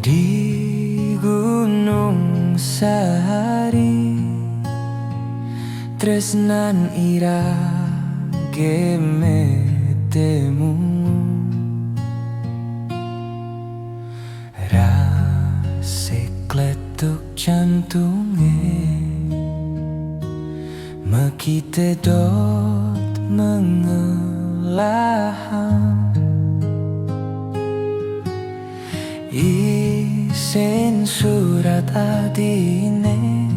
Di gunung sahari tresnan irage metemu rasik kletuk jantunge mekite dot mengelaham isin surat adine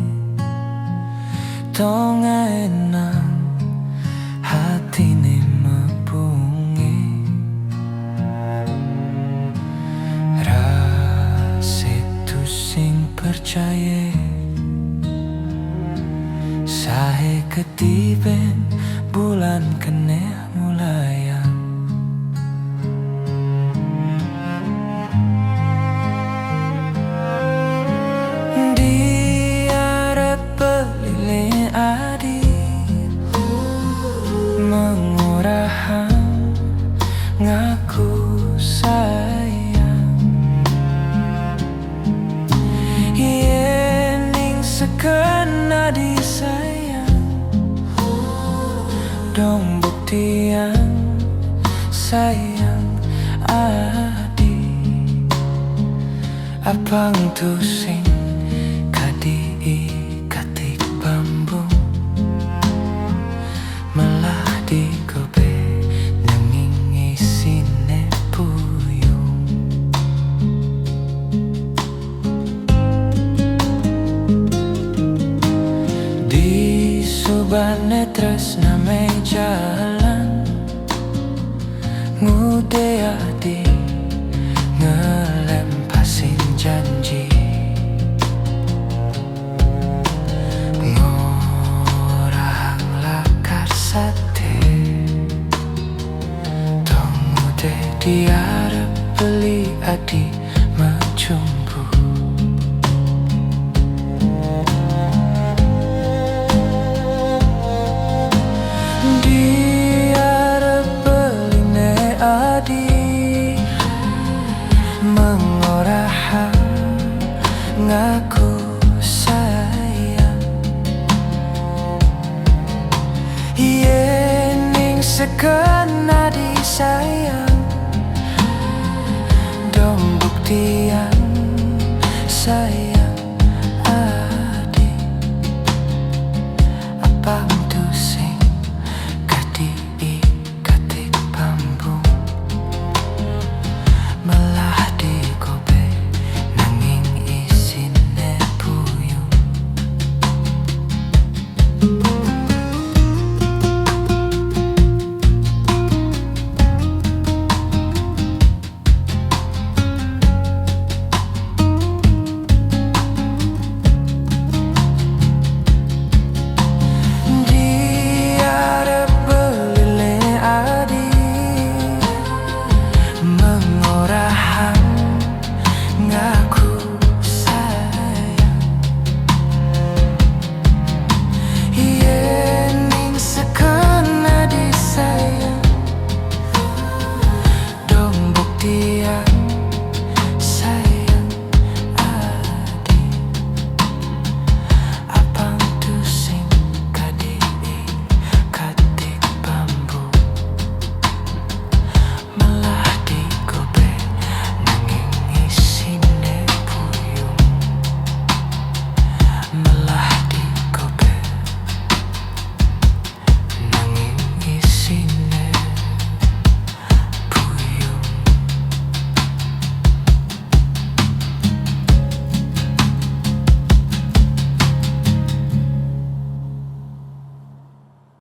tonga enang hatine mepungi rasitu sing percaya sahe ketiben bulan keneh mulayang mengorahan ngaku sayang yening sekena disayang dong buktian sayang adi apang tu sing kadi katik bambu malah digobe nanging isine puyung di subane tresna me jalan ngude adi ngelempasin janji diarep beli adi macumbu diarep beli ne adi mengorahan ngaku sayang yening sekena disayang dong buktian